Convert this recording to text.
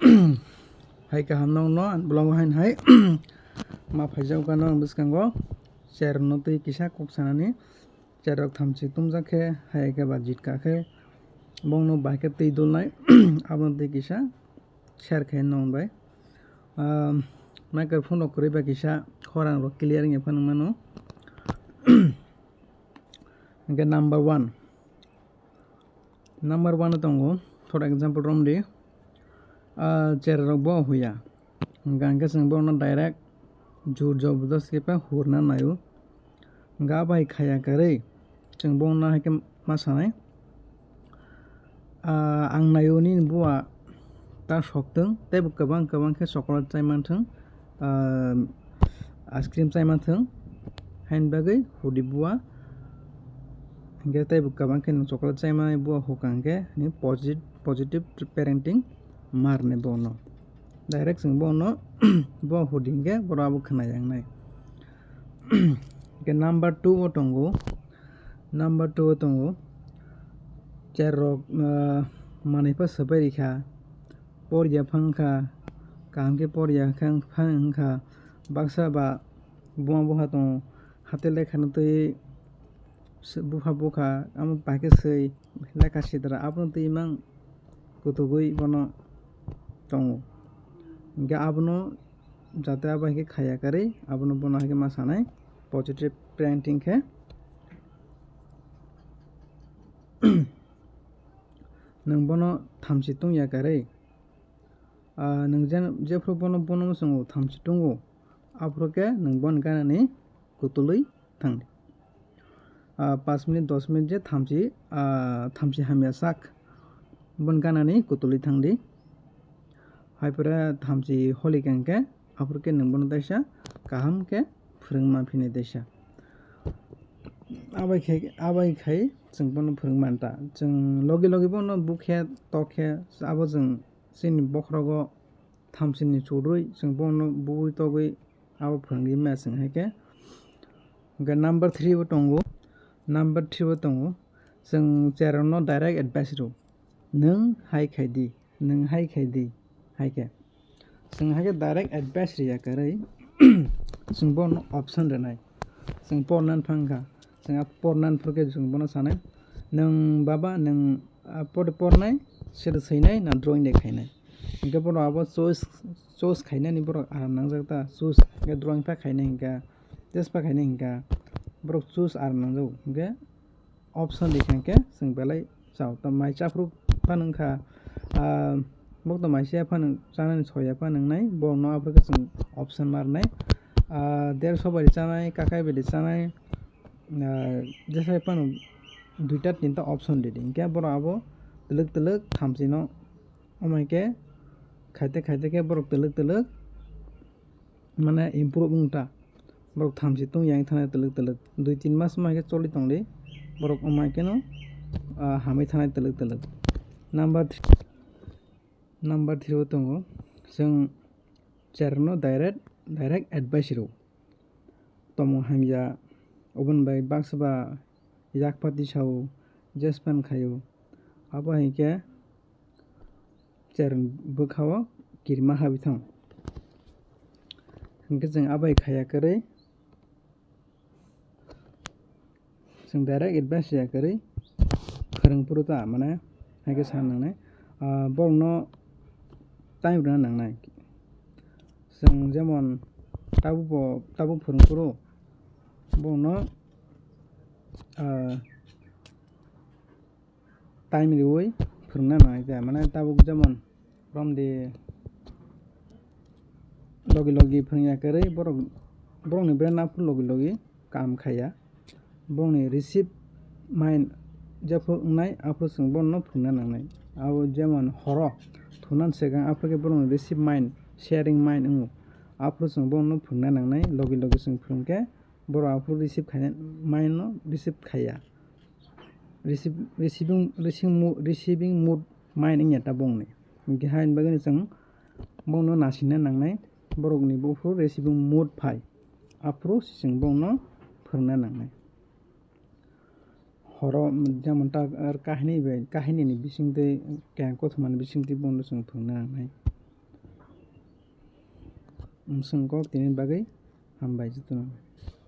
Hai kaham nong no an belong hain hai ma faijau ka nong biskango chair no tui kisa kok sanani chair rok thamchi tumjak khe hai ke ba jitka khe bong no bai ke tui dulnai aboni tui kisa chair khe nong bai microphone rok kwrui ba kisa khorang rok clear ongya phano mano hingke number 1 no tongo for example romdi chair rok bo huya hingke chwng bono direct jur joberdasti ke hurna naio hingke bai khaya kwrui chwng bono haike ma sanai ang naio nini buwa ta soktong teibo kwbang khe chocolate chai manthong ice cream chai manthong haini bagui hudi buwa hingke teibo kwbang khe chocolate chai manai buwa hukka hingke positive parenting marni bono direct chwng bono buwa hudi hingke boro abo khwnai yangnai hingke number 2 o tongo chair rok manui pa swpai rwkha poriya phangkha kaham khe poriya phano wngkha baksa ba buma tongo hate lekha no tui bupha bukha amo bai khe swi lekha sidra abono tui mang kutugui bono tongo hingke abono jate abo haike khaya kwrui abono bono haike ma sanai positive parenting khe nong bono thamchi tungya kwrui nong jefru bono mwsongo thamchi tungo afuru khe nong bono ganani kutului thangdi 5 minute 10 minute je thamchi hamya sak bono ganani kutului thangdi haifore thamchi holikha hingke afuru khe nong bono teisa kaham khe phwrwngma phini teisa abai khai chwng bono phwrwngmanta chwng logi bono bukhe tokhe abo chwng chini bokhrogo thamchini churui chwng bono bui togui abo phwrwngui maya chwng haike hingke number 3 o tongo chwng chair rok no direct advice rwo nong hai khai di haike chwng haike direct advice rwya kwrui chwng bono option rwnai chwng pornani phangkha chwng pornani phurkhe chwng bono sanai nong baba nong pori pornai sero seinai na drawing de khainai hingke bono abo choice khainani borok aram nangjak ta choose hingke drawing pa khainai hingka test pa khainai hingka borok choose aram nangjago hingke option likha hingke chwng belai chao mai chafru phano wngkha bokto maisa phano chanani soya phano wngnai borokno afuru chwng option marnai 150 baidi chanai kakai baidi chanai jesai phano 2ta 3ta option ridi hingke borok abo twlwk thamchi no amaike khaite khe borok twlwk mane improve wngta borok thamchi tungya wngya thana twlwk 2-3 mas haike choli tongdi borok amaike no hamui thanai twlwk number 3 o tongo chwng chair no direct advice rwo tomung hamya oboni bai baksa ba yakpati sao jespan khaio abo haike chair bwkhao kirima habi thang hingke chwng abai khaya kwrui chwng direct advice rwya kwrui phwrwngfru ta mane haike sana nangnai borok no time rwna nangnai chwng jemon tabuk phwrwngfru borok no time rwui phwrwngna nangnai mane tabuk jemon romdi logi phwrwngya kwrui borokni brain afuru logi kaam khaya borokni receive mind jefru wngnai afuru chwng bono phwrwngna nangnai abo jemon horo thunani swkang afuru khe borokni receive mind sharing mind wngo afuru chwng bono phwrwngna nangnai logi chwng phwrwngkhe borok afuru receive khainai mind no receive khaya receiving mood mind wngya ta bongni hingke haini bagui chwng bono nasinna nangnai borokni buphuru receiving mood phai afuru chwng bono phwrwngna nangnai horo jemon kahini ni bisingtwi keha kothoma ni bisingtwi bono chwng phwrwngna nangnai। Umsung kok tini bagai hambai jitu.